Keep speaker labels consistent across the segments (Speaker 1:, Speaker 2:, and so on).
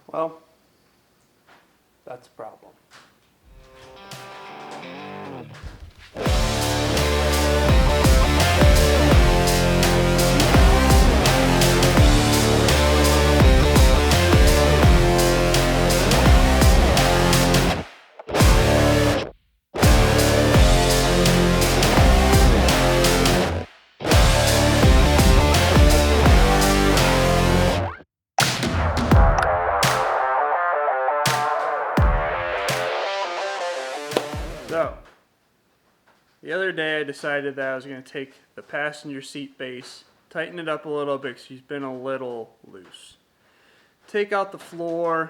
Speaker 1: Well, that's a problem. So, the other day I decided that I was going to take the passenger seat base, tighten it up a little bit because she's been a little loose. Take out the floor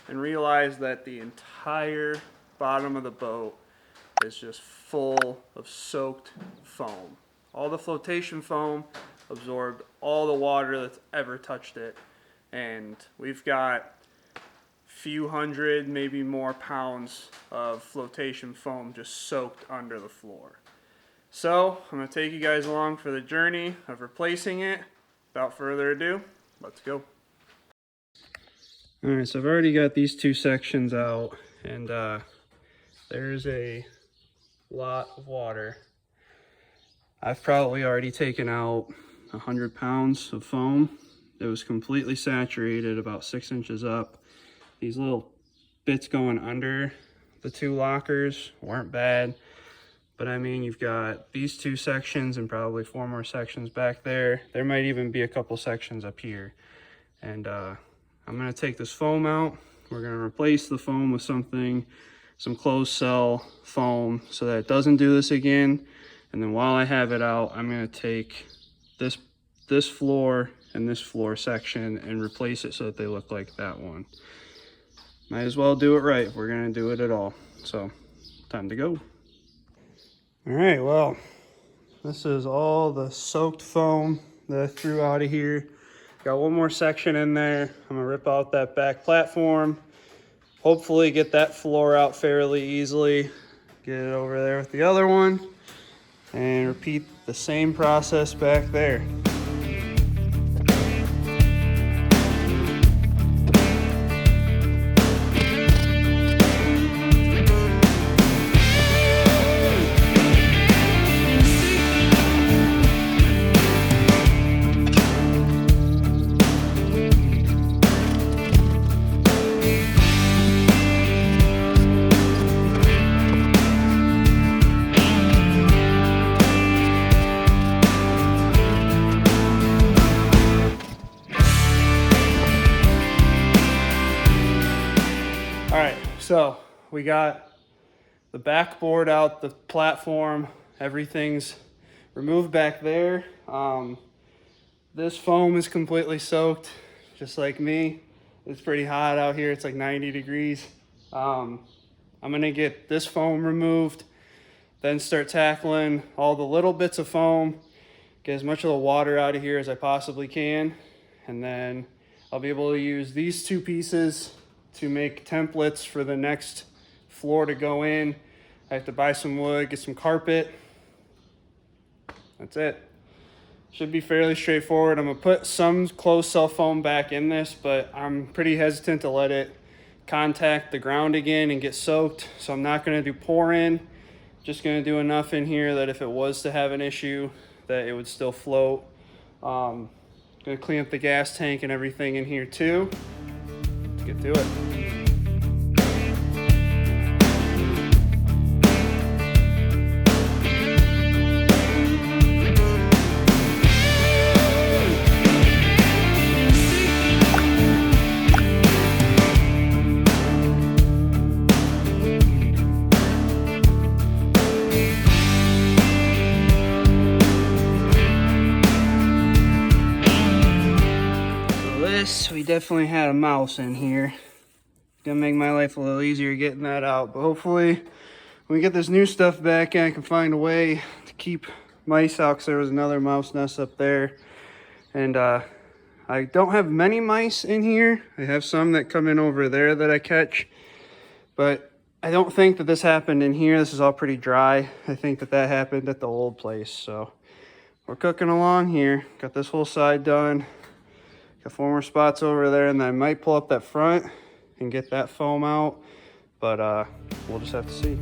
Speaker 1: and realize that the entire bottom of the boat is just full of soaked foam. All the flotation foam absorbed all the water that's ever touched it, and we've got few hundred, maybe more pounds of flotation foam just soaked under the floor. So I'm going to take you guys along for the journey of replacing it. Without further ado, let's go. Alright, so I've already got these two sections out, and there's a lot of water. I've probably already taken out 100 pounds of foam. It was completely saturated, about 6 inches up. These little bits going under the two lockers weren't bad, but I mean, you've got these two sections and probably 4 more sections back there. There might even be a couple sections up here. And I'm gonna take this foam out. We're gonna replace the foam with some closed cell foam so that it doesn't do this again. And then while I have it out, I'm gonna take this floor and this floor section and replace it so that they look like that one. Might as well do it right if we're gonna do it at all. So, time to go. All right, well, this is all the soaked foam that I threw out of here. Got one more section in there. I'm gonna rip out that back platform. Hopefully get that floor out fairly easily. Get it over there with the other one. And repeat the same process back there. So we got the backboard out, the platform, everything's removed back there. This foam is completely soaked, just like me. It's pretty hot out here, it's like 90 degrees. I'm gonna get this foam removed, then start tackling all the little bits of foam, get as much of the water out of here as I possibly can, and then I'll be able to use these two pieces to make templates for the next floor to go in. I have to buy some wood, get some carpet. That's it. Should be fairly straightforward. I'm gonna put some closed cell foam back in this, but I'm pretty hesitant to let it contact the ground again and get soaked. So I'm not gonna do pour in, just gonna do enough in here that if it was to have an issue, that it would still float. Gonna clean up the gas tank and everything in here too. Let's get to it. We definitely had a mouse in here. Gonna make my life a little easier getting that out, but hopefully when we get this new stuff back I can find a way to keep mice out, because there was another mouse nest up there. And I don't have many mice in here. I have some that come in over there that I catch, but I don't think that this happened in here. This is all pretty dry. I think that that happened at the old place. So we're cooking along here. Got this whole side done. Got 4 more spots over there, and then I might pull up that front and get that foam out, but we'll just have to see.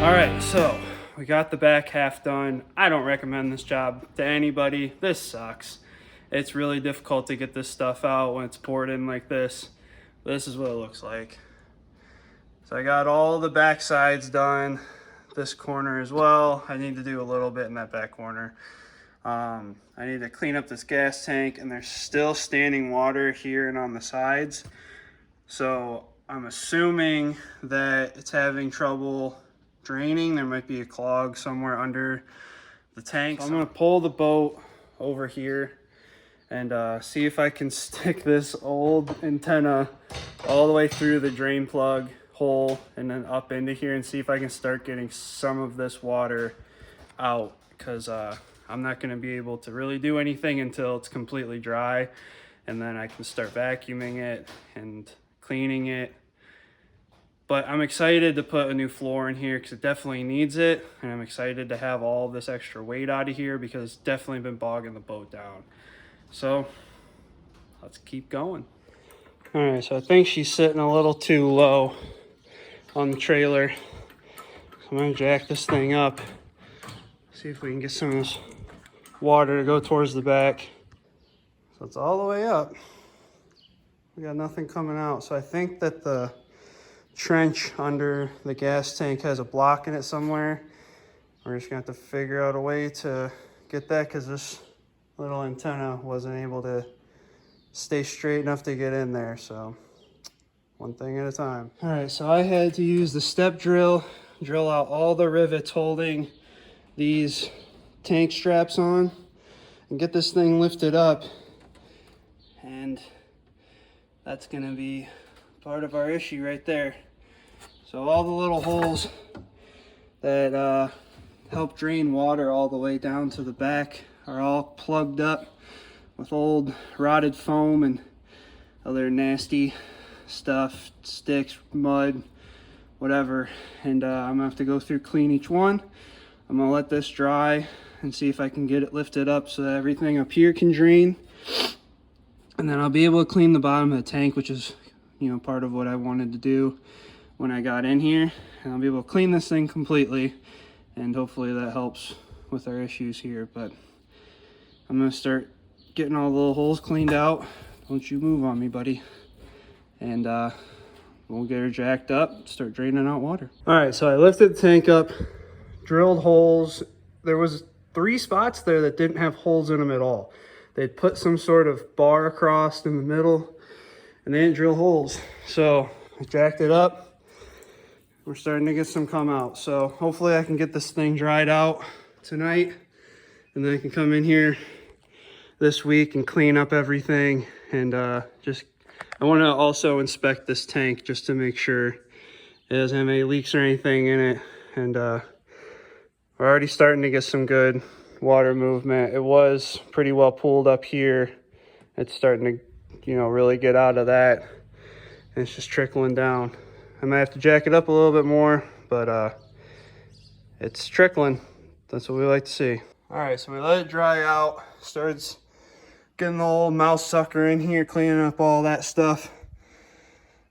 Speaker 1: All right, so we got the back half done. I don't recommend this job to anybody. This sucks. It's really difficult to get this stuff out when it's poured in like this. This is what it looks like. So I got all the back sides done. This corner as well. I need to do a little bit in that back corner. I need to clean up this gas tank, and there's still standing water here and on the sides. So I'm assuming that it's having trouble draining. There might be a clog somewhere under the tank. So I'm gonna pull the boat over here and see if I can stick this old antenna all the way through the drain plug hole and then up into here and see if I can start getting some of this water out, because I'm not gonna be able to really do anything until it's completely dry, and then I can start vacuuming it and cleaning it. But I'm excited to put a new floor in here because it definitely needs it. And I'm excited to have all this extra weight out of here because it's definitely been bogging the boat down. So let's keep going. All right, so I think she's sitting a little too low on the trailer. So I'm gonna jack this thing up, see if we can get some of this water to go towards the back. So it's all the way up. We got nothing coming out. So I think that the trench under the gas tank has a block in it somewhere. We're just gonna have to figure out a way to get that, because this little antenna wasn't able to stay straight enough to get in there. So one thing at a time. All right, so I had to use the step drill out all the rivets holding these tank straps on and get this thing lifted up, and that's gonna be part of our issue right there. So all the little holes that help drain water all the way down to the back are all plugged up with old rotted foam and other nasty stuff, sticks, mud, whatever. And I'm gonna have to go through, clean each one. I'm gonna let this dry and see if I can get it lifted up so that everything up here can drain. And then I'll be able to clean the bottom of the tank, which is, you know, part of what I wanted to do when I got in here. And I'll be able to clean this thing completely, and hopefully that helps with our issues here. But I'm gonna start getting all the little holes cleaned out. Don't you move on me, buddy. And we'll get her jacked up, start draining out water. All right, so I lifted the tank up, drilled holes. There was 3 spots there that didn't have holes in them at all. They'd put some sort of bar across in the middle, and they didn't drill holes. So I jacked it up. We're starting to get some come out. So hopefully I can get this thing dried out tonight, and then I can come in here this week and clean up everything. And I want to also inspect this tank just to make sure it doesn't have any leaks or anything in it. And we're already starting to get some good water movement. It was pretty well pooled up here. It's starting to, you know, really get out of that, and it's just trickling down. I might have to jack it up a little bit more, but it's trickling. That's what we like to see. All right, so we let it dry out. Starts getting the old mouse sucker in here, cleaning up all that stuff.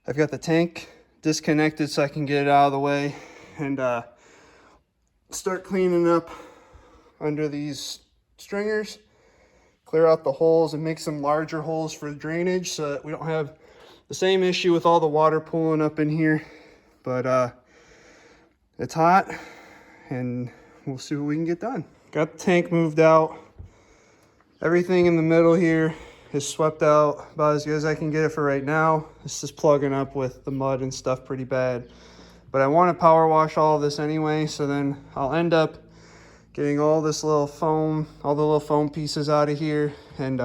Speaker 1: I've got the tank disconnected so I can get it out of the way and start cleaning up under these stringers, clear out the holes and make some larger holes for drainage so that we don't have the same issue with all the water pooling up in here. But it's hot, and we'll see what we can get done. Got the tank moved out. Everything in the middle here is swept out about as good as I can get it for right now. This is plugging up with the mud and stuff pretty bad. But I want to power wash all of this anyway, so then I'll end up getting all this little foam, all the little foam pieces out of here, and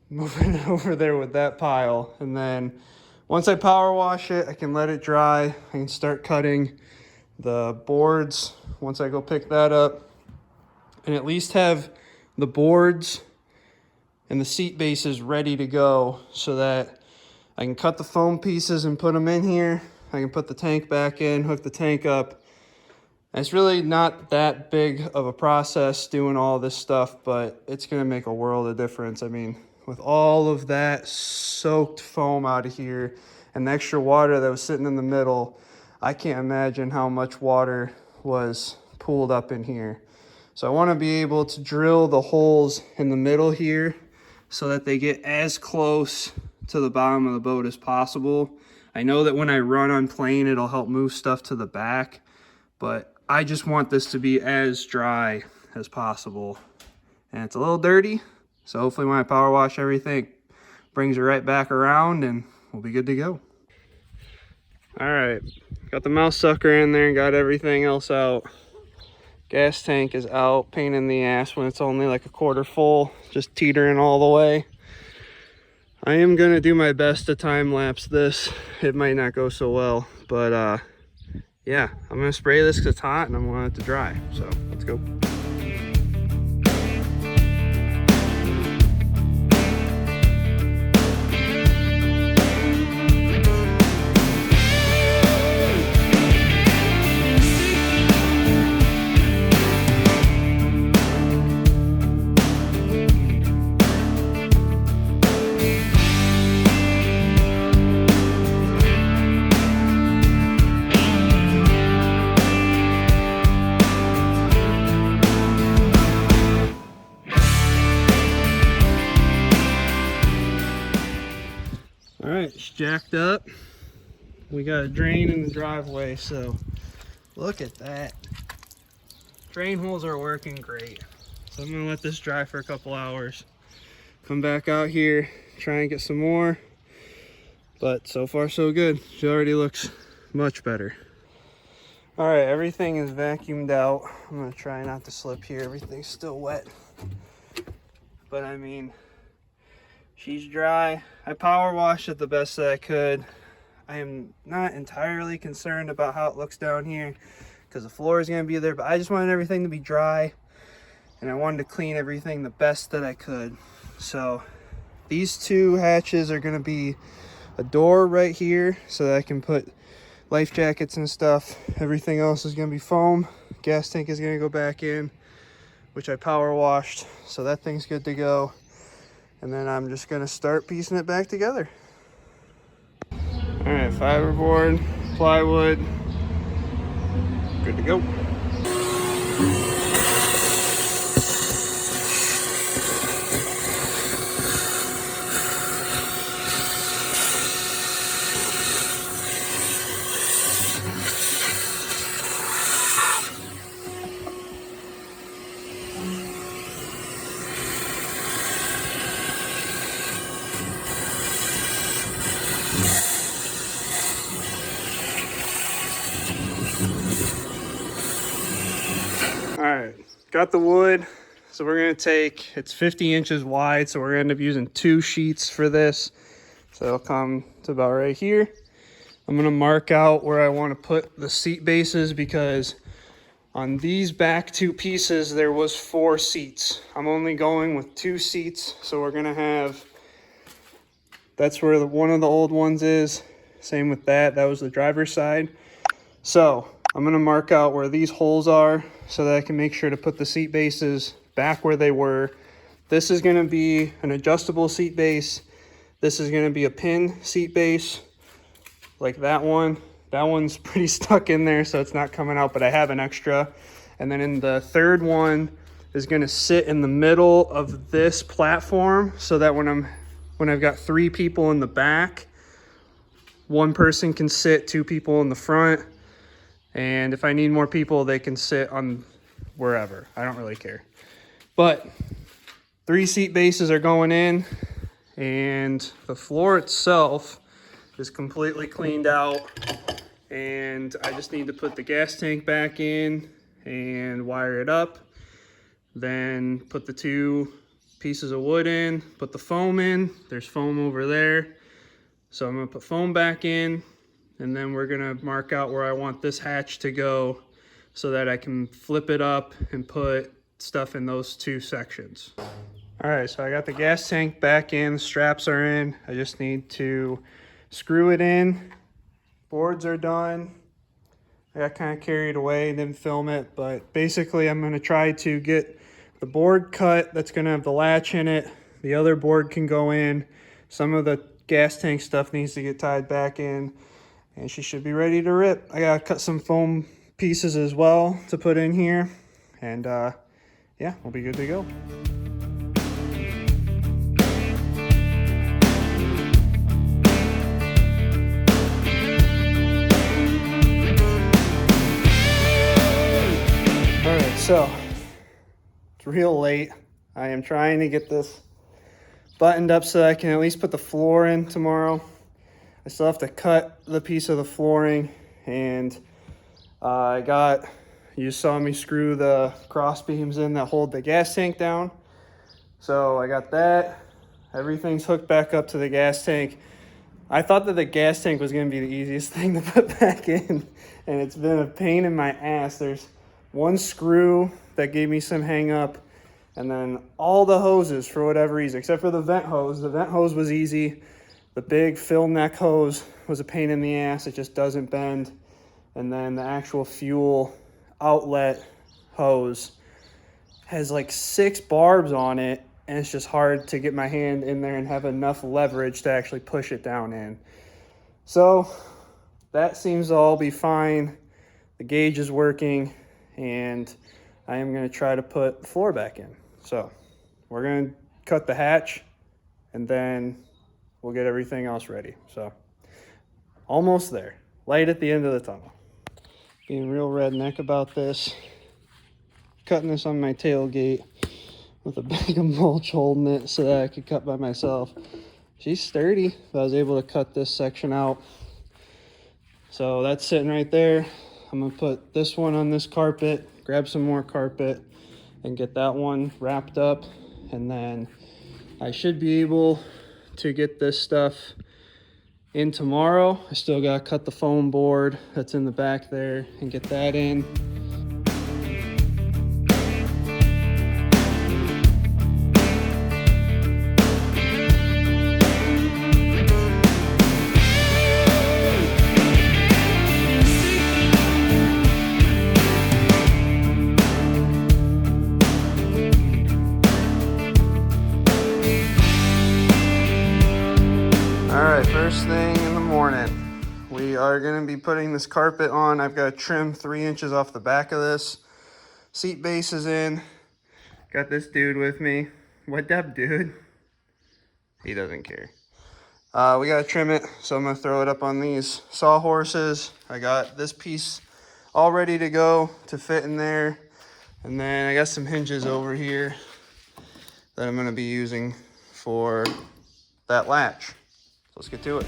Speaker 1: moving it over there with that pile. And then Once I power wash it, I can let it dry. I can start cutting the boards once I go pick that up, and at least have the boards and the seat bases ready to go so that I can cut the foam pieces and put them in here. I can put the tank back in, hook the tank up. And it's really not that big of a process doing all this stuff, but it's gonna make a world of difference. I mean, with all of that soaked foam out of here and the extra water that was sitting in the middle, I can't imagine how much water was pooled up in here. So I wanna be able to drill the holes in the middle here so that they get as close to the bottom of the boat as possible. I know that when I run on plane, it'll help move stuff to the back, but I just want this to be as dry as possible. And it's a little dirty, so hopefully when I power wash everything, it brings it right back around and we'll be good to go. All right, got the mouse sucker in there and got everything else out. Gas tank is out, pain in the ass when it's only like a quarter full, just teetering all the way. I am gonna do my best to time lapse this. It might not go so well, but yeah, I'm gonna spray this because it's hot and I want it to dry. So let's go. All right, it's jacked up. We got a drain in the driveway, so look at that. Drain holes are working great. So I'm gonna let this dry for a couple hours. Come back out here, try and get some more. But so far so good. She already looks much better. All right, everything is vacuumed out. I'm gonna try not to slip here. Everything's still wet. But I mean, she's dry. I power washed it the best that I could. I am not entirely concerned about how it looks down here because the floor is going to be there, but I just wanted everything to be dry and I wanted to clean everything the best that I could. So these two hatches are going to be a door right here so that I can put life jackets and stuff. Everything else is going to be foam. Gas tank is going to go back in, which I power washed, so that thing's good to go. And then I'm just gonna start piecing it back together. All right, fiberboard, plywood, good to go. All right, got the wood. So we're gonna take, it's 50 inches wide, so we're gonna end up using 2 sheets for this. So it'll come to about right here. I'm gonna mark out where I wanna put the seat bases because on these back 2 pieces, there was 4 seats. I'm only going with 2 seats. So we're gonna have, that's where one of the old ones is. Same with that, that was the driver's side. So I'm gonna mark out where these holes are so that I can make sure to put the seat bases back where they were. This is gonna be an adjustable seat base. This is gonna be a pin seat base, like that one. That one's pretty stuck in there, so it's not coming out, but I have an extra. And then in the third one is gonna sit in the middle of this platform so that when I've got 3 people in the back, 1 person can sit, 2 people in the front. And if I need more people, they can sit on wherever. I don't really care. But 3 seat bases are going in, and the floor itself is completely cleaned out. And I just need to put the gas tank back in and wire it up. Then put the 2 pieces of wood in, put the foam in. There's foam over there. So I'm gonna put foam back in, and then we're gonna mark out where I want this hatch to go so that I can flip it up and put stuff in those two sections. All right, so I got the gas tank back in, the straps are in. I just need to screw it in. Boards are done. I got kind of carried away and didn't film it, but basically I'm gonna try to get the board cut that's gonna have the latch in it. The other board can go in. Some of the gas tank stuff needs to get tied back in, and she should be ready to rip. I gotta cut some foam pieces as well to put in here, and yeah, we'll be good to go. All right, so it's real late. I am trying to get this buttoned up so I can at least put the floor in tomorrow. I still have to cut the piece of the flooring, and you saw me screw the cross beams in that hold the gas tank down. So I got that. Everything's hooked back up to the gas tank. I thought that the gas tank was gonna be the easiest thing to put back in, and it's been a pain in my ass. There's one screw that gave me some hang up, and then all the hoses for whatever reason, except for the vent hose. The vent hose was easy. The big fill neck hose was a pain in the ass. It just doesn't bend. And then the actual fuel outlet hose has like 6 barbs on it, and it's just hard to get my hand in there and have enough leverage to actually push it down in. So that seems to all be fine. The gauge is working, and I am going to try to put the floor back in. So we're going to cut the hatch, and then we'll get everything else ready. So almost there. Light at the end of the tunnel. Being real redneck about this. Cutting this on my tailgate with a bag of mulch holding it so that I could cut by myself. She's sturdy, but I was able to cut this section out. So that's sitting right there. I'm gonna put this one on this carpet, grab some more carpet, and get that one wrapped up. And then I should be able to get this stuff in tomorrow. I still gotta cut the foam board that's in the back there and get that in. First thing in the morning, we are going to be putting this carpet on. I've got to trim 3 inches off the back of this. Seat base is in. Got this dude with me. What up, dude? He doesn't care. We got to trim it, so I'm going to throw it up on these sawhorses. I got this piece all ready to go to fit in there. And then I got some hinges over here that I'm going to be using for that latch. Let's get to it.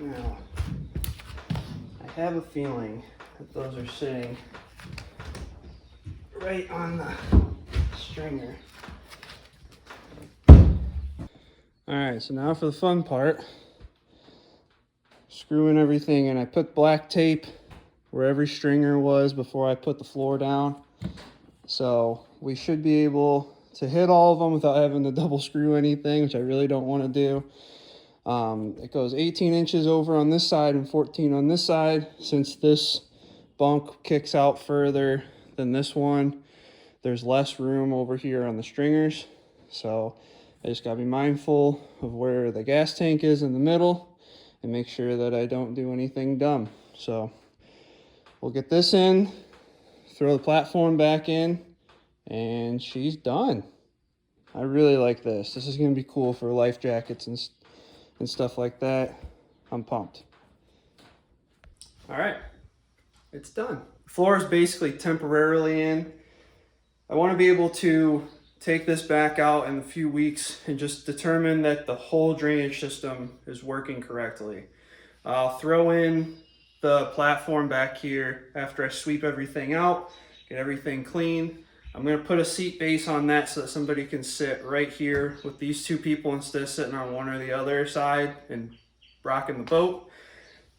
Speaker 1: Now, I have a feeling that those are sitting right on the stringer. Alright, so now for the fun part. Screwing everything in. I put black tape where every stringer was before I put the floor down. So we should be able to hit all of them without having to double screw anything, which I really don't want to do. It goes 18 inches over on this side and 14 on this side. Since this bunk kicks out further than this one, there's less room over here on the stringers. So I just gotta be mindful of where the gas tank is in the middle and make sure that I don't do anything dumb. So we'll get this in, throw the platform back in, and she's done. I really like this. This is gonna be cool for life jackets and stuff like that. I'm pumped. All right, it's done. The floor is basically temporarily in. I want to be able to take this back out in a few weeks and just determine that the whole drainage system is working correctly. I'll throw in the platform back here after I sweep everything out, get everything clean. I'm going to put a seat base on that so that somebody can sit right here with these two people instead of sitting on one or the other side and rocking the boat.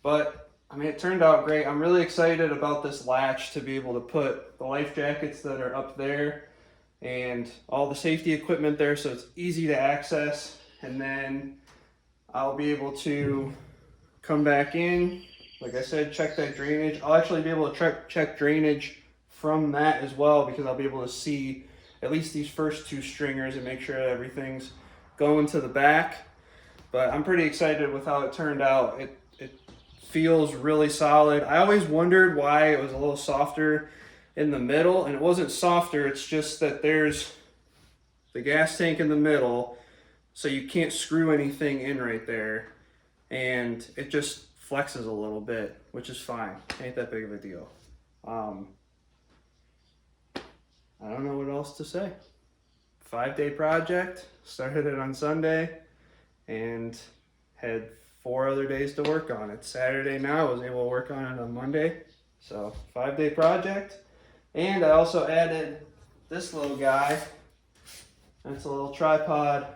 Speaker 1: But I mean, it turned out great. I'm really excited about this latch to be able to put the life jackets that are up there and all the safety equipment there so it's easy to access. And then I'll be able to come back in, like I said, check that drainage. I'll actually be able to check drainage from that as well, because I'll be able to see at least these first two stringers and make sure that everything's going to the back. But I'm pretty excited with how it turned out. It feels really solid. I always wondered why it was a little softer in the middle, and it wasn't softer, it's just that there's the gas tank in the middle, so you can't screw anything in right there, and it just flexes a little bit, which is fine. Ain't that big of a deal. I don't know what else to say. 5-day project, started it on Sunday and had 4 other days to work on it. Saturday now, I was able to work on it on Monday. So 5-day project. And I also added this little guy. That's a little tripod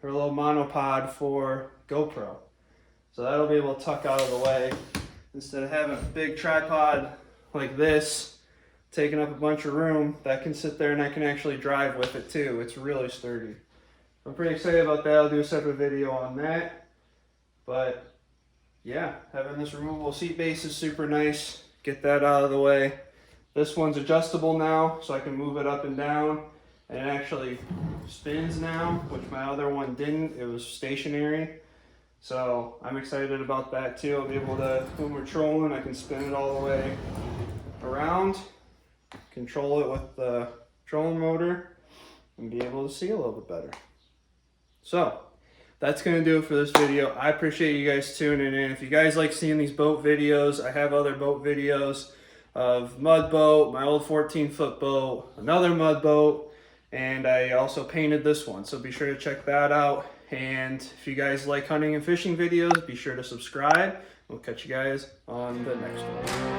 Speaker 1: or a little monopod for GoPro. So that'll be able to tuck out of the way instead of having a big tripod like this taking up a bunch of room. That can sit there and I can actually drive with it too. It's really sturdy. I'm pretty excited about that. I'll do a separate video on that. But yeah, having this removable seat base is super nice. Get that out of the way. This one's adjustable now, so I can move it up and down. And it actually spins now, which my other one didn't. It was stationary. So I'm excited about that too. I'll be able to, when we're trolling, I can spin it all the way around, control it with the trolling motor, and be able to see a little bit better. So that's going to do it for this video. I appreciate you guys tuning in. If you guys like seeing these boat videos, I have other boat videos of mud boat, my old 14-foot boat, another mud boat, and I also painted this one. So be sure to check that out. And if you guys like hunting and fishing videos, be sure to subscribe. We'll catch you guys on the next one.